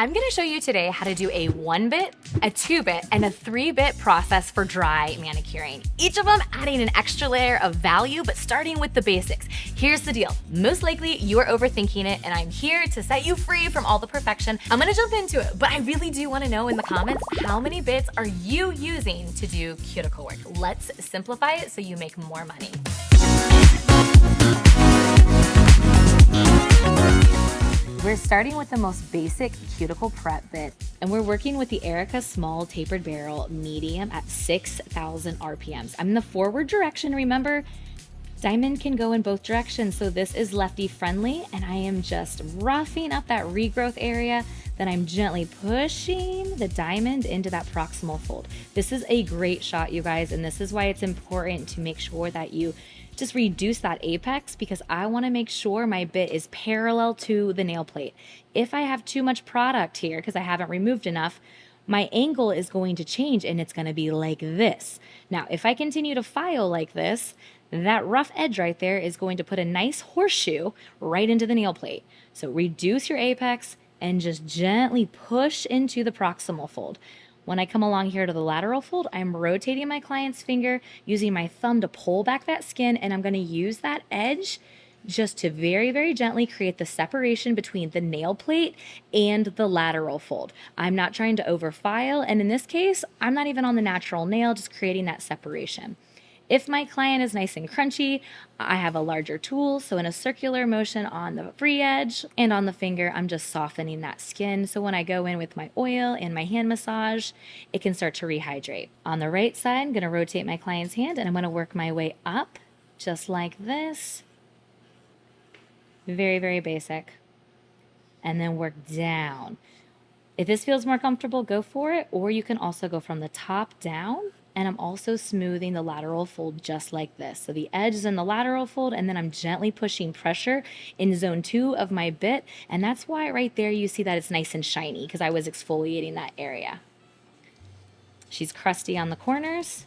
I'm gonna show you today how to do a 1-bit, a 2-bit, and a 3-bit process for dry manicuring. Each of them adding an extra layer of value, but starting with the basics. Here's the deal. Most likely you are overthinking it, and I'm here to set you free from all the perfection. I'm gonna jump into it, but I really do wanna know in the comments, how many bits are you using to do cuticle work? Let's simplify it so you make more money. We're starting with the most basic cuticle prep bit, and we're working with the Erica Small Tapered Barrel medium at 6,000 RPMs. I'm in the forward direction, remember? Diamond can go in both directions, so this is lefty friendly, and I am just roughing up that regrowth area. Then I'm gently pushing the diamond into that proximal fold. This is a great shot, you guys, and this is why it's important to make sure that you just reduce that apex, because I want to make sure my bit is parallel to the nail plate. If I have too much product here because I haven't removed enough, my angle is going to change and it's going to be like this. Now, if I continue to file like this, that rough edge right there is going to put a nice horseshoe right into the nail plate. So reduce your apex and just gently push into the proximal fold. When I come along here to the lateral fold, I'm rotating my client's finger, using my thumb to pull back that skin, and I'm gonna use that edge just to very, very gently create the separation between the nail plate and the lateral fold. I'm not trying to overfile, and in this case, I'm not even on the natural nail, just creating that separation. If my client is nice and crunchy, I have a larger tool, so in a circular motion on the free edge and on the finger, I'm just softening that skin. So when I go in with my oil and my hand massage, it can start to rehydrate. On the right side, I'm gonna rotate my client's hand and I'm gonna work my way up, just like this. Very, very basic. And then work down. If this feels more comfortable, go for it, or you can also go from the top down. And I'm also smoothing the lateral fold just like this. So the edge is in the lateral fold, and then I'm gently pushing pressure in zone 2 of my bit. And that's why right there you see that it's nice and shiny, because I was exfoliating that area. She's crusty on the corners,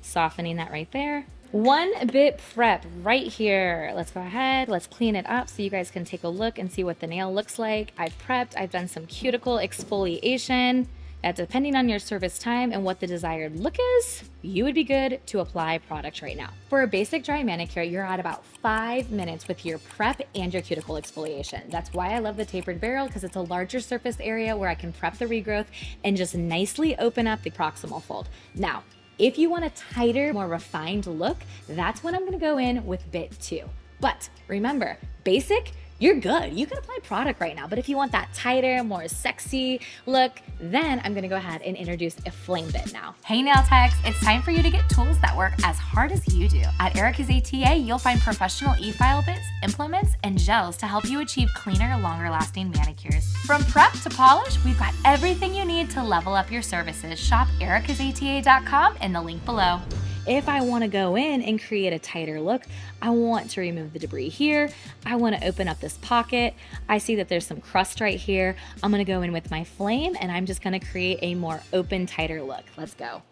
softening that right there. 1-bit prep right here. Let's go ahead, let's clean it up so you guys can take a look and see what the nail looks like. I've prepped, I've done some cuticle exfoliation. That depending on your service time and what the desired look is, you would be good to apply product right now. For a basic dry manicure, you're at about 5 minutes with your prep and your cuticle exfoliation. That's why I love the tapered barrel, because it's a larger surface area where I can prep the regrowth and just nicely open up the proximal fold. Now, if you want a tighter, more refined look, that's when I'm gonna go in with bit 2. But remember, basic, you're good. You can apply product right now, but if you want that tighter, more sexy look, then I'm gonna go ahead and introduce a flame bit now. Hey nail techs, it's time for you to get tools that work as hard as you do. At Erica's ATA, you'll find professional Efile bits, implements, and gels to help you achieve cleaner, longer lasting manicures. From prep to polish, we've got everything you need to level up your services. Shop ericasata.com in the link below. If I want to go in and create a tighter look, I want to remove the debris here. I want to open up this pocket. I see that there's some crust right here. I'm going to go in with my flame and I'm just going to create a more open, tighter look. Let's go.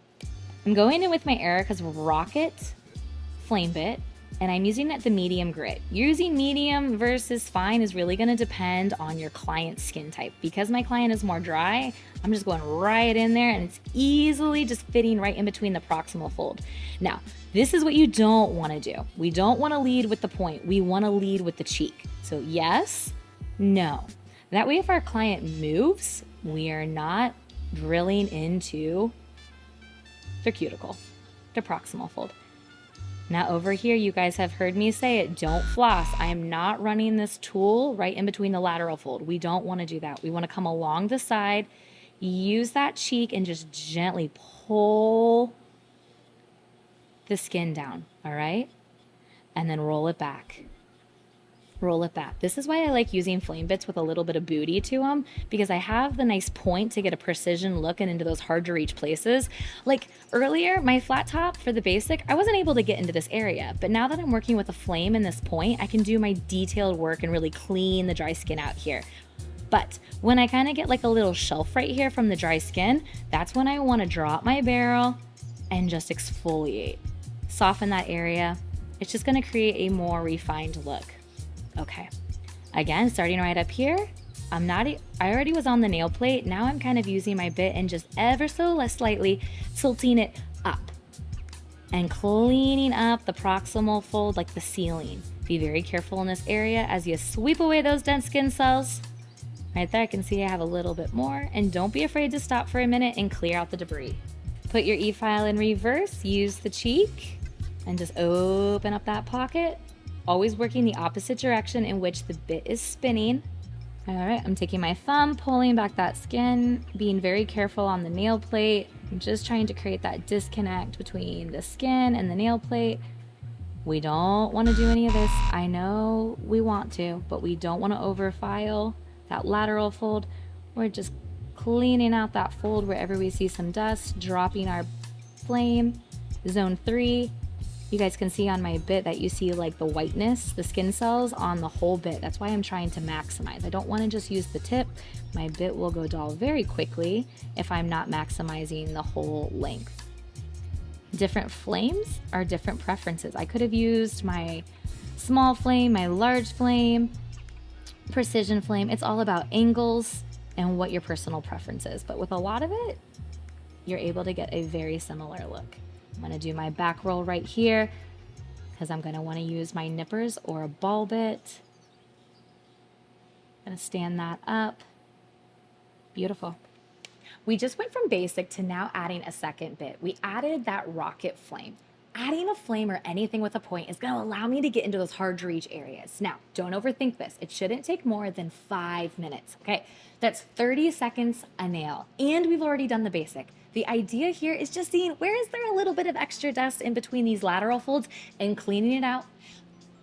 I'm going in with my Erica's Rocket flame bit, and I'm using the medium grit. Using medium versus fine is really gonna depend on your client's skin type. Because my client is more dry, I'm just going right in there and it's easily just fitting right in between the proximal fold. Now, this is what you don't wanna do. We don't wanna lead with the point. We wanna lead with the cheek. So yes, no. That way if our client moves, we are not drilling into their cuticle, their proximal fold. Now over here, you guys have heard me say it, don't floss. I am not running this tool right in between the lateral fold. We don't want to do that. We want to come along the side, use that cheek, and just gently pull the skin down, all right? And then roll it back. Roll it back. This is why I like using flame bits with a little bit of booty to them, because I have the nice point to get a precision look and into those hard to reach places. Like earlier, my flat top for the basic, I wasn't able to get into this area, but now that I'm working with a flame in this point, I can do my detailed work and really clean the dry skin out here. But when I kind of get like a little shelf right here from the dry skin, that's when I want to drop my barrel and just exfoliate. Soften that area. It's just going to create a more refined look. Okay, again, starting right up here, I already was on the nail plate. Now I'm kind of using my bit and just ever so less slightly tilting it up and cleaning up the proximal fold, like the ceiling. Be very careful in this area as you sweep away those dense skin cells. Right there, I can see I have a little bit more, and don't be afraid to stop for a minute and clear out the debris. Put your Efile in reverse, use the cheek, and just open up that pocket, always working the opposite direction in which the bit is spinning. All right, I'm taking my thumb, pulling back that skin, being very careful on the nail plate. I'm just trying to create that disconnect between the skin and the nail plate. We don't want to do any of this. I know we want to, but we don't want to overfile that lateral fold. We're just cleaning out that fold wherever we see some dust, dropping our flame. Zone 3. You guys can see on my bit that you see like the whiteness, the skin cells on the whole bit. That's why I'm trying to maximize. I don't want to just use the tip. My bit will go dull very quickly if I'm not maximizing the whole length. Different flames are different preferences. I could have used my small flame, my large flame, precision flame. It's all about angles and what your personal preference is. But with a lot of it, you're able to get a very similar look. I'm going to do my back roll right here because I'm going to want to use my nippers or a ball bit. I'm going to stand that up. Beautiful. We just went from basic to now adding a second bit. We added that rocket flame. Adding a flame or anything with a point is going to allow me to get into those hard to reach areas. Now, don't overthink this. It shouldn't take more than 5 minutes, okay? That's 30 seconds a nail, and we've already done the basic. The idea here is just seeing where is there a little bit of extra dust in between these lateral folds and cleaning it out,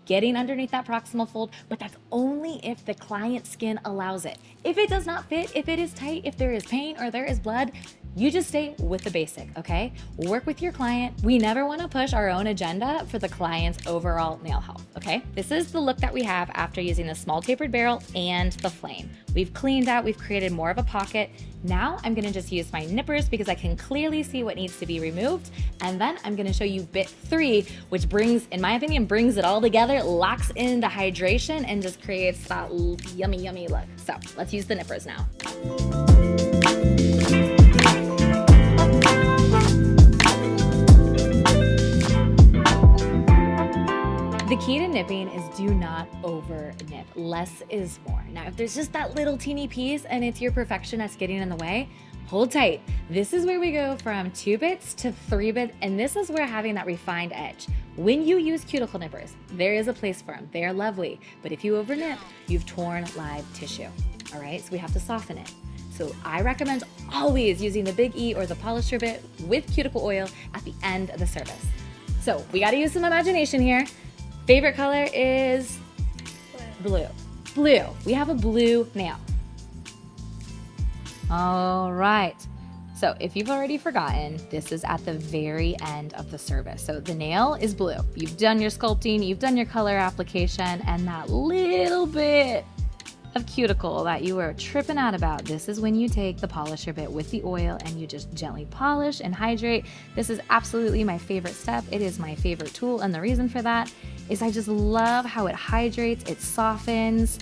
getting underneath that proximal fold, but that's only if the client's skin allows it. If it does not fit, if it is tight, if there is pain or there is blood, you just stay with the basic, okay? Work with your client. We never want to push our own agenda for the client's overall nail health, okay? This is the look that we have after using the small tapered barrel and the flame. We've cleaned out, we've created more of a pocket. Now I'm gonna just use my nippers because I can clearly see what needs to be removed. And then I'm gonna show you bit 3, which brings, in my opinion, brings it all together, locks in the hydration and just creates that yummy, yummy look. So let's use the nippers now. The key to nipping is do not over nip. Less is more. Now, if there's just that little teeny piece and it's your perfectionist getting in the way, hold tight. This is where we go from 2 bits to 3 bits, and this is where having that refined edge. When you use cuticle nippers, there is a place for them. They are lovely, but if you over nip, you've torn live tissue. All right, so we have to soften it. So I recommend always using the Big E or the polisher bit with cuticle oil at the end of the service. So we got to use some imagination here. Favorite color is blue. Blue. We have a blue nail. All right. So if you've already forgotten, this is at the very end of the service. So the nail is blue. You've done your sculpting, you've done your color application, and that little bit of cuticle that you were tripping out about, this is when you take the polisher bit with the oil and you just gently polish and hydrate. This is absolutely my favorite step. It is my favorite tool, and the reason for that is I just love how it hydrates, it softens,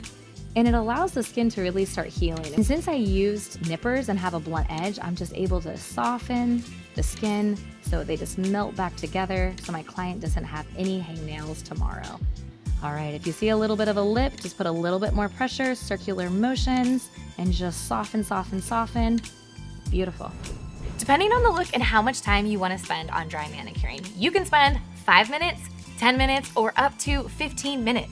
and it allows the skin to really start healing. And since I used nippers and have a blunt edge, I'm just able to soften the skin so they just melt back together so my client doesn't have any hangnails tomorrow. All right, if you see a little bit of a lip, just put a little bit more pressure, circular motions, and just soften, soften, soften. Beautiful. Depending on the look and how much time you want to spend on dry manicuring, you can spend 5 minutes, 10 minutes, or up to 15 minutes.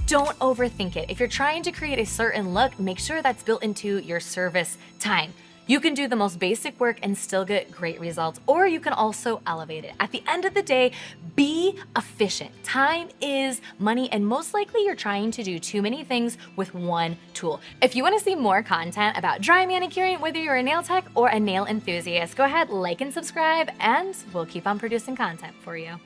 Don't overthink it. If you're trying to create a certain look, make sure that's built into your service time. You can do the most basic work and still get great results, or you can also elevate it. At the end of the day, be efficient. Time is money, and most likely you're trying to do too many things with one tool. If you want to see more content about dry manicuring, whether you're a nail tech or a nail enthusiast, go ahead, like and subscribe, and we'll keep on producing content for you.